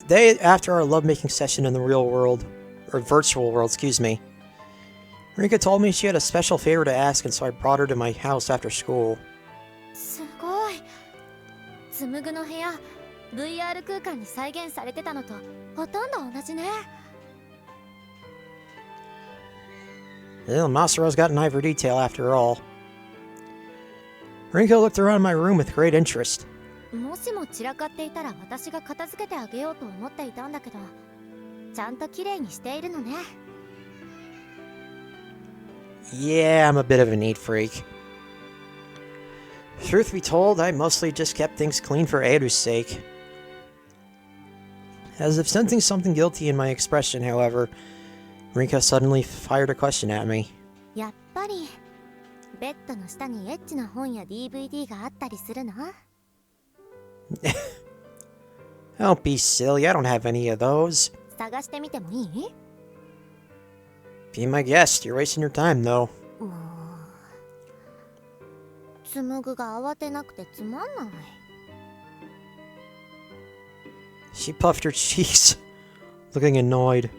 The day after our lovemaking session in the real world, or virtual world, excuse me, Rinka told me she had a special favor to ask, and so I brought her to my house after school. すごい。紡の部屋、VR 空間に再現されてたのとほとんど同じね。Well, Masaro's got an eye for detail after all. Rinka looked around my room with great interest. もしも散らかっていたら私が片付けてあげようと思っていたんだけど、ちゃんと綺麗にしているのね。Yeah, I'm a bit of a neat freak. Truth be told, I mostly just kept things clean for Eiru's sake. As if sensing something guilty in my expression, however, Rinka suddenly fired a question at me. やっぱりベッドの下にエッチな本や DVD があったりするの？ Don't be silly, I don't have any of those. 探してみてもいい？ Be my guest, you're wasting your time, though. 紡が慌てなくてつまんない。She puffed her cheeks, looking annoyed.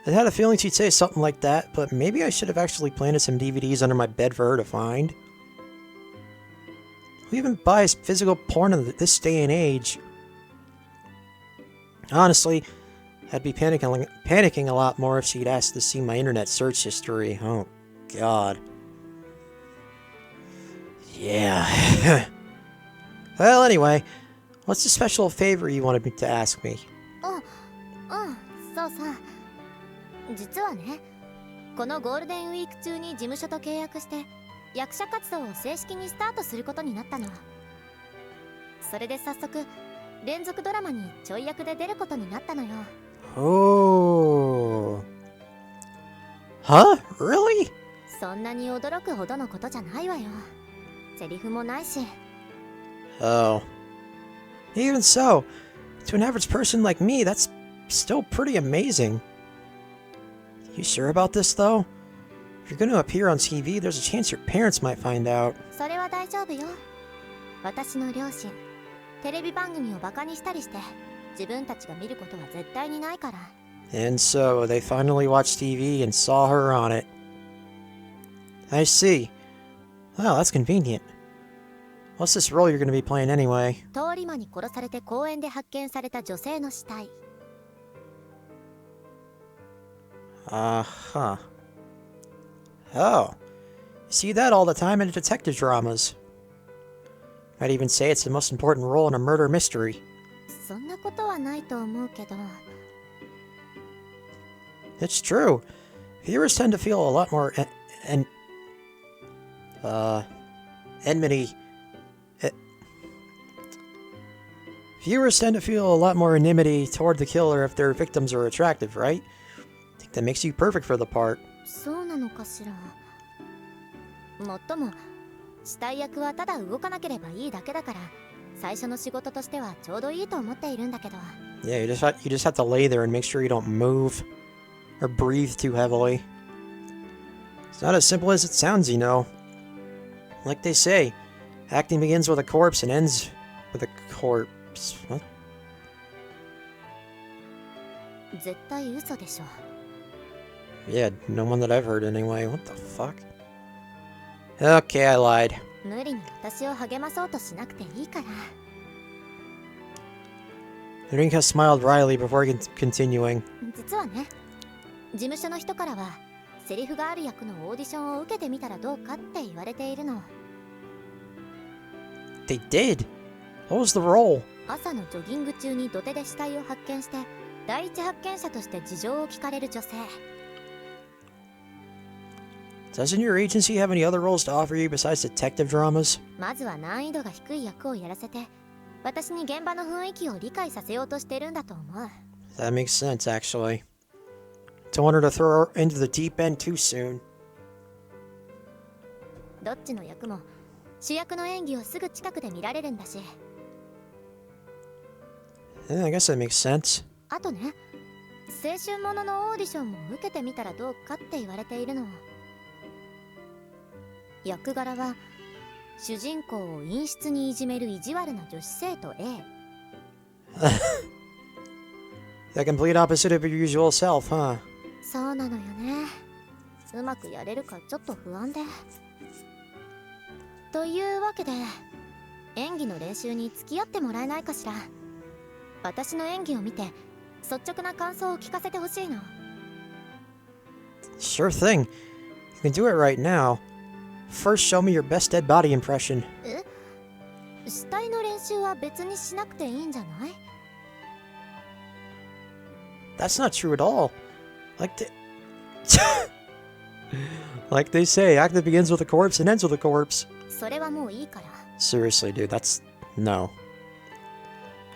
I had a feeling she'd say something like that, but maybe I should have actually planted some DVDs under my bed for her to find. Who even buys physical porn in this day and age? Honestly, I'd be panicking a lot more if she'd asked to see my internet search history. Oh, God. Yeah. Well, anyway, what's the special favor you wanted me to ask me? そうさ。実はね、このゴールデンウィーク中に事務所と契約して役者活動を正式にスタートすることになったの。それで早速連続ドラマにちょい役で出ることになったのよ。Oh. Huh? Really? そんなに驚くほどのことじゃないわよ。セリフもないし。Oh. Even so, to an average person like me, that's still pretty amazing. You sure about this, though? If you're going to appear on TV, there's a chance your parents might find out. それは大丈夫よ。私の両親、テレビ番組をバカにしたりして、自分たちが見ることは絶対にないから。And so, they finally watched TV and saw her on it. I see. Well, that's convenient. What's this role you're going to be playing anyway? 通り魔に殺されて公園で発見された女性の死体。Uh-huh. Oh. You see that all the time in detective dramas. I'd even say it's the most important role in a murder mystery. そんなことはないと思うけど。It's true. Viewers tend to feel a lot more enmity. Viewers tend to feel a lot more enmity toward the killer if their victims are attractive, right? I think that makes you perfect for the part. そうなのかしら。もっとも、死体役はただ動かなければいいだけだから、最初の仕事としてはちょうどいいと思っているんだけど。Yeah, you just have to lay there and make sure you don't move or breathe too heavily. It's not as simple as it sounds, you know. Like they say, acting begins with a corpse and ends with a corpse. What? 絶対嘘でしょ。Yeah, no one that I've heard anyway. What the fuck? Okay, I lied. 無理に私を励まそうとしなくていいから。Rinka smiled wryly before continuing. 実はね、事務所の人からはセリフがある役のオーディションを受けてみたらどうかって言われているの。They did? What was the role? 朝のジョギング中に土手で死体を発見して第一発見者として事情を聞かれる女性。Doesn't your agency have any other roles to offer you besides detective dramas? まずは難易度が低い役をやらせて私に現場の雰囲気を理解させようとしてるんだと思う。That makes sense, actually. Don't want her to throw her into the deep end too soon. どっちの役も主役の演技をすぐ近くで見られるんだし。Yeah, I guess that makes sense. あとね、青春もののオーディションも受けてみたらどうかって言われているの。役柄は主人公を陰湿にいじめる意地悪な女子生徒 A。The complete opposite of your usual self, huh? そうなのよね。うまくやれるかちょっと不安で。というわけで、演技の練習に付き合ってもらえないかしら。私の演技を見て率直な感想を聞かせてほしいの。 Sure thing. You can do it right now. First, show me your best dead body impression. 死体の練習は別にしなくていいんじゃない？ That's not true at all. Like they say, act that begins with a corpse and ends with a corpse. それはもういいから。 Seriously, dude, that's... no.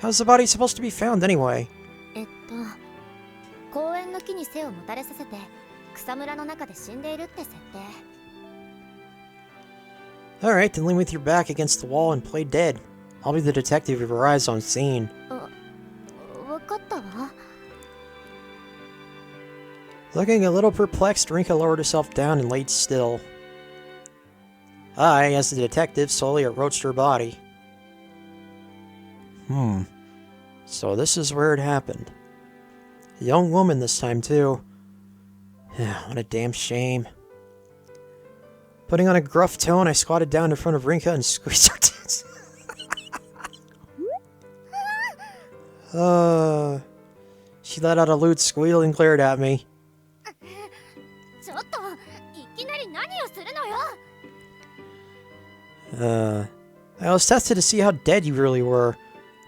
How's the body supposed to be found anyway? 公園の木に背をもたれさせて草むらの中で死んでいるって設定。 Alright, then lean with your back against the wall and play dead. I'll be the detective who arrives on scene. わかったわ。 Looking a little perplexed, Rinka lowered herself down and laid still. I, as the detective, slowly approached her body. So this is where it happened. A young woman this time, too. What a damn shame. Putting on a gruff tone, I squatted down in front of Rinka and squeezed her tits. She let out a lewd squeal and glared at me. ちょっといきなり何をするのよ。 I was tested to see how dead you really were.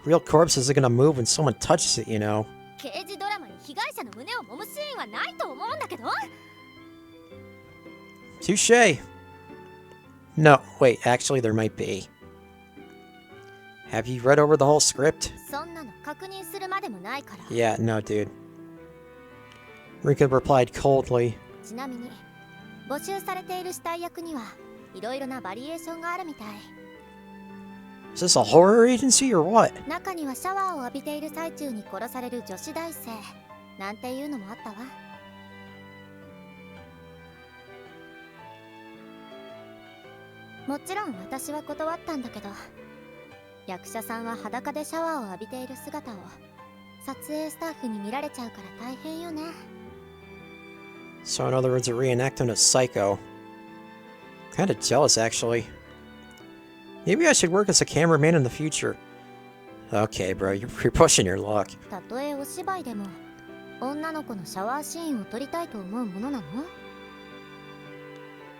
Real corpse isn't gonna move when someone touches it, you know. 刑事ドラマに被害者の胸を揉むシーンはないと思うんだけど。 Touche. No, wait, actually there might be. Have you read over the whole script? そんなの確認するまでもないから。 Yeah, no, dude. Rinka replied coldly. ちなみに募集されている死体役にはいろいろなバリエーションがあるみたい。 Is this a horror agency or what? 中にはシャワーを浴びている最中に殺される女子大生なんていうのもあったわ。もちろん私は断ったんだけど、役者さんは裸でシャワーを浴びている姿を撮影スタッフに見られちゃうから大変よね。 So in other words, a reenactment of Psycho. Kinda jealous, actually. Maybe I should work as a cameraman in the future. Okay, bro, you're pushing your luck. たとえお芝居でも女の子のシャワーシーンを撮りたいと思うものなの？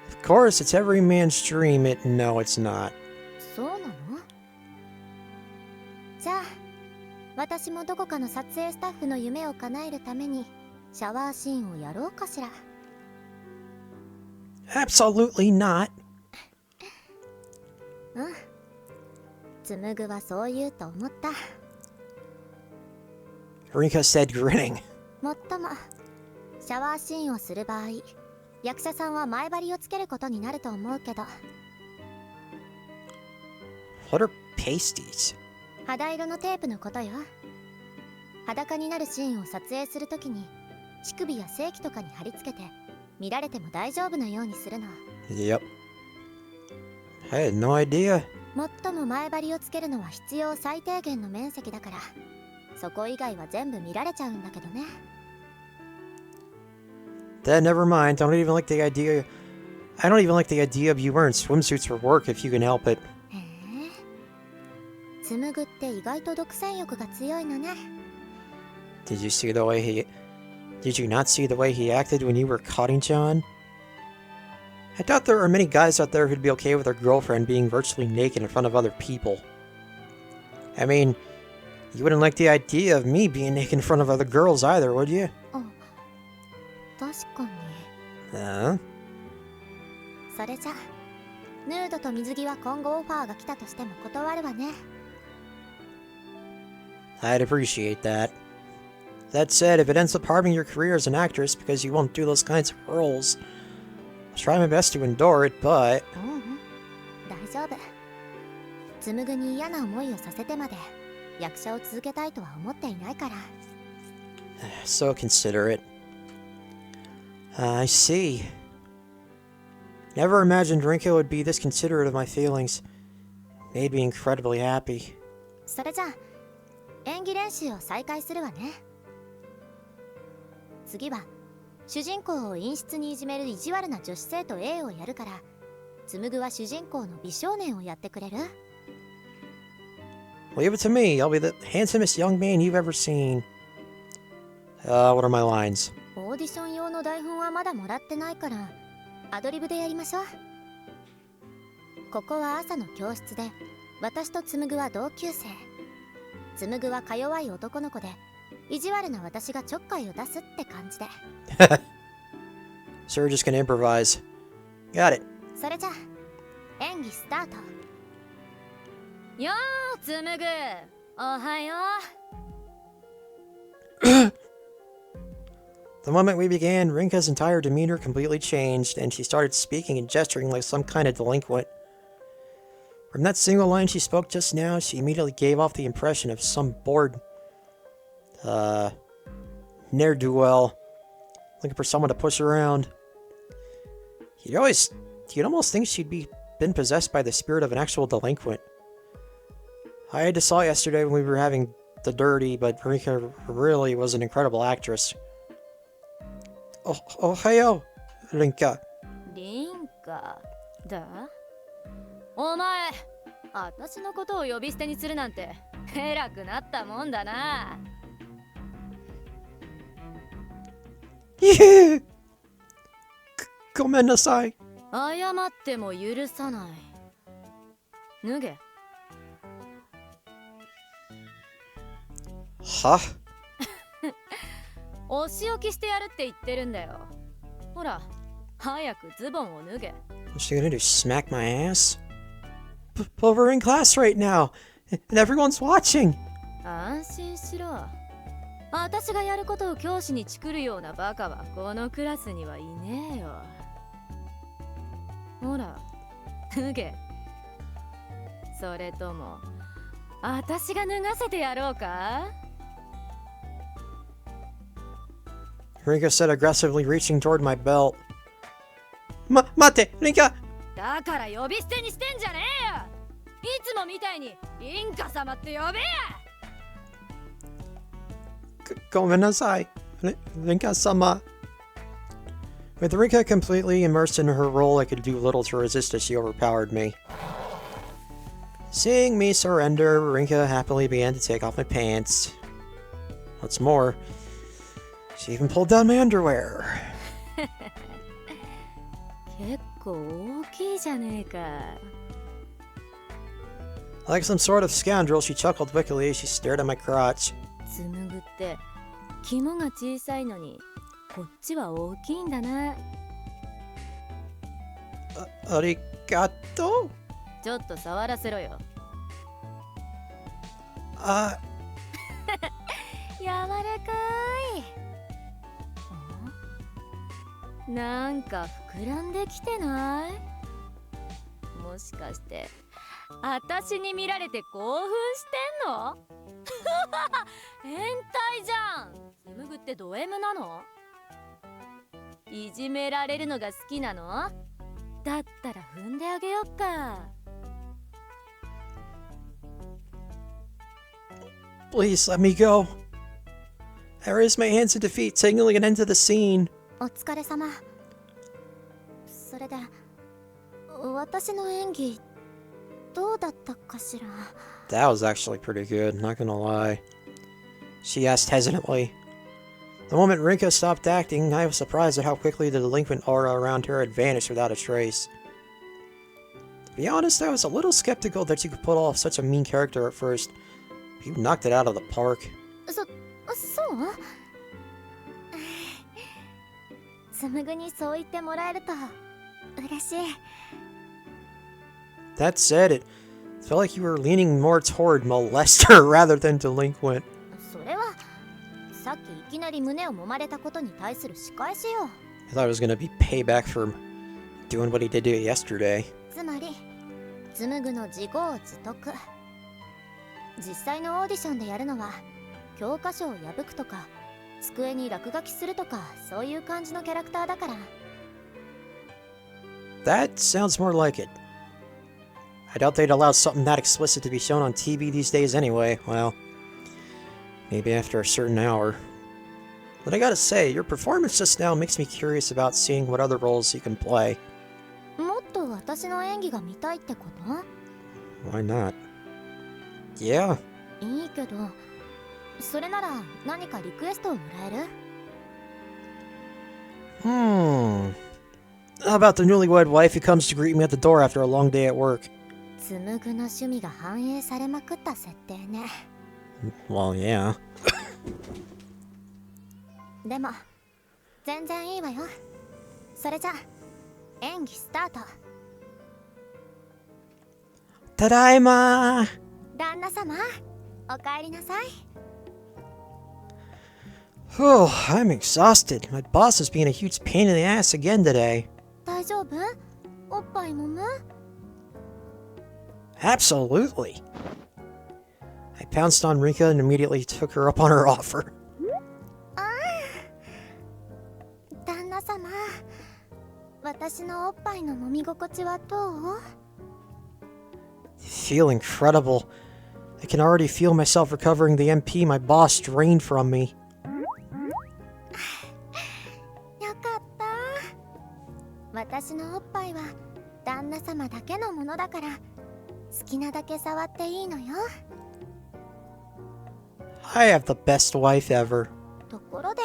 Of course, it's every man's dream. No, it's not. そうなの？じゃあ私もどこかの撮影スタッフの夢を叶えるためにシャワーシーンをやろうかしら。 Absolutely not. うん。紡ぐはそう言うと思った。 Rinka said, grinning. もっともシャワーシーンをする場合、役者さんは前張りをつけることになると思うけど。 What are pasties? 肌色のテープのことよ。裸になるシーンを撮影するときに乳首や性器とかに貼り付けて見られても大丈夫なようにするの。 Yep. I had no idea. 最も前張りをつけるのは必要最低限の面積だから、そこ以外は全部見られちゃうんだけどね。 Then never mind. I don't even like the idea of you wearing swimsuits for work if you can help it. へえ。紡ぐって意外と独占欲が強いのね。 Did you not see the way he acted when you were cutting John? I doubt there are many guys out there who'd be okay with their girlfriend being virtually naked in front of other people. I mean, you wouldn't like the idea of me being naked in front of other girls either, would you? 確かに。 Huh? それじゃヌードと水着は今後オファーが来たとしても断るわね。 I'd appreciate that. That said, if it ends up harming your career as an actress because you won't do those kinds of roles, I'll try my best to endure it, but... 大丈夫。紡ぐに嫌な思いをさせてまで役者を続けたいとは思っていないから。 So considerate. I see. Never imagined Rinka would be this considerate of my feelings. Made me incredibly happy. それじゃあ演技練習を再開するわね。次は主人公を陰湿にいじめる意地悪な女子生徒 A をやるから、紡は主人公の美少年をやってくれる？ Leave it to me. I'll be the handsomest young man you've ever seen. What are my lines? オーディション用の台本はまだもらってないから、アドリブでやりましょう。ここは朝の教室で、私と紡は同級生。紡はか弱い男の子で、意地悪な私がちょっかいを出すって感じで。So we're just gonna improvise. Got it. それじゃあ演技スタート。よー紡、おはよう。The moment we began, Rinka's entire demeanor completely changed, and she started speaking and gesturing like some kind of delinquent. From that single line she spoke just now, she immediately gave off the impression of some bored, ne'er-do-well, looking for someone to push around. You'd almost think she'd been possessed by the spirit of an actual delinquent. I had to saw yesterday when we were having the dirty, but Rinka really was an incredible actress. Ohayo, Rinka. リンカだ？お前、私のことを呼び捨てにするなんて偉くなったもんだな。Yeah. Gomennasai. 謝っても許さない。脱げ。は？お仕置きしてやるって言ってるんだよ。ほら、早くズボンを脱げ。What's she gonna do? Smack my ass? But we're in class right now, and everyone's watching. 安心しろ。私がやることを教師にチクるようなバカはこのクラスにはいねえよ。ほら、脱げ。それとも、私が脱がせてやろうか？ Rinka said, aggressively reaching toward my belt. Mate, Rinka! だから呼び捨てにしてんじゃねえよ。いつもみたいにリンカ様って呼べや。Gomennasai, Rinka-sama. With Rinka completely immersed in her role, I could do little to resist as she overpowered me. Seeing me surrender, Rinka happily began to take off my pants. What's more, she even pulled down my underwear. 結構大きいじゃねえか。 Like some sort of scoundrel, she chuckled wickedly as she stared at my crotch. 紡ぐって肝が小さいのにこっちは大きいんだな。Arigato? ちょっと触らせろよ。柔らかい。なんか膨らんできてない？もしかして私に見られて興奮してんの？変態じゃん。紡ぐってド M なの？いじめられるのが好きなの？だったら踏んであげよっか。Please let me go. I raised my hands in defeat, signaling an end to the scene. お疲れ様。それで私の演技どうだったかしら。 That was actually pretty good, not gonna lie. She asked hesitantly. The moment Rinka stopped acting, I was surprised at how quickly the delinquent aura around her had vanished without a trace. To be honest, I was a little skeptical that you could pull off such a mean character at first. You knocked it out of the park. そう紡にそう言ってもらえると嬉しい。 That said, it felt like you were leaning more toward molester rather than delinquent. それはさっきいきなり胸を揉まれたことに対する仕返しよ。 I thought it was gonna be payback for doing what he did to you yesterday. つまり紡の自業自得。実際のオーディションでやるのは教科書を破くとか机に落書きするとかそういう感じのキャラクターだから。 That sounds more like it. I doubt they'd allow something that explicit to be shown on TV these days anyway. Well, maybe after a certain hour. But I gotta say, your performance just now makes me curious about seeing what other roles you can play. もっと私の演技が見たいってこと？ Why not? Yeah. いいけど、それなら何かリクエストをもらえる？ How about the newlywed wife who comes to greet me at the door after a long day at work? 紡ぐの趣味が反映されまくった設定ね。Well, yeah. でも全然いいわよ。それじゃ演技スタート。ただいま。旦那様、お帰りなさい。Oh, I'm exhausted. My boss is being a huge pain in the ass again today. 大丈夫？おっぱい揉む？ Absolutely. I pounced on Rinka and immediately took her up on her offer. 旦那様、私のおっぱいの揉み心地はどう？ Feel incredible. I can already feel myself recovering the MP my boss drained from me. よかった。私のおっぱいは旦那様だけのものだから好きなだけ触っていいのよ。 I have the best wife ever. ところで、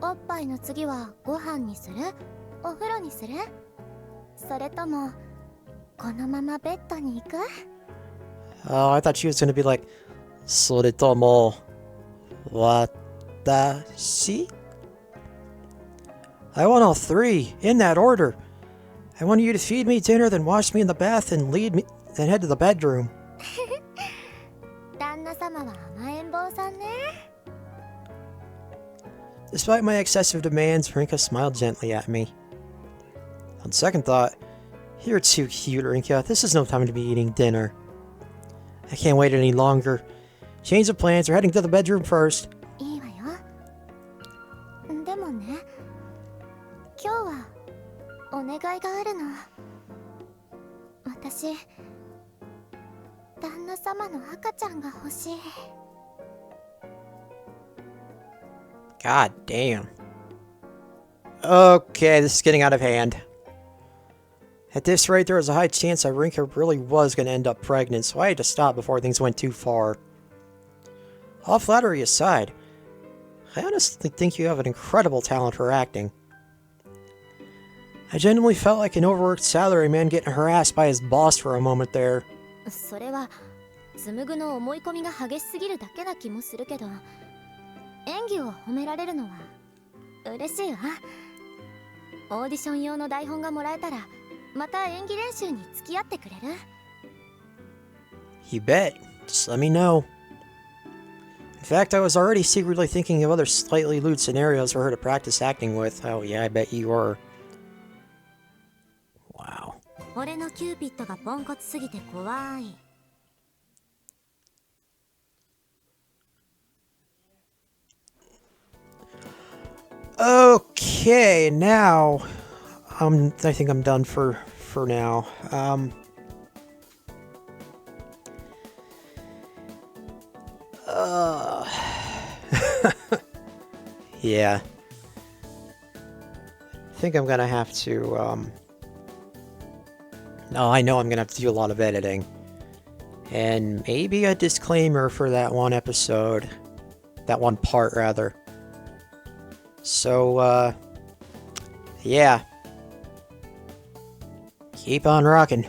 おっぱいの次はご飯にする？お風呂にする？それともこのままベッドに行く？ Oh, I thought she was gonna be like, それとも、私? I want all three, in that order. I want you to feed me dinner, then wash me in the bath, and then head to the bedroom. 旦那様は甘えん坊さんね。 Despite my excessive demands, Rinka smiled gently at me. On second thought, you're too cute, Rinka. This is no time to be eating dinner. I can't wait any longer. Change of plans. We're heading to the bedroom first. いいわよ。でもね、今日はお願いがあるの。私、旦那様の赤ちゃんが欲しい。 God damn. Okay, this is getting out of hand. At this rate, there was a high chance that Rinka really was going to end up pregnant, so I had to stop before things went too far. All flattery aside, I honestly think you have an incredible talent for acting. I genuinely felt like an overworked salaryman getting harassed by his boss for a moment there. それは紡の思い込みが激しすぎるだけな気もするけど、演技を褒められるのは嬉しいわ。オーディション用の台本がもらえたらまた演技練習に付き合ってくれる？ You bet. Just let me know. In fact, I was already secretly thinking of other slightly lewd scenarios for her to practice acting with. Oh yeah, I bet you were. Wow. 俺のキューピッドがポンコツすぎて怖い。Okay, now I think I'm done for now. Yeah. I think I'm gonna have to no, I know I'm gonna have to do a lot of editing. And maybe a disclaimer for that one episode. That one part, rather. So, yeah. Keep on rocking.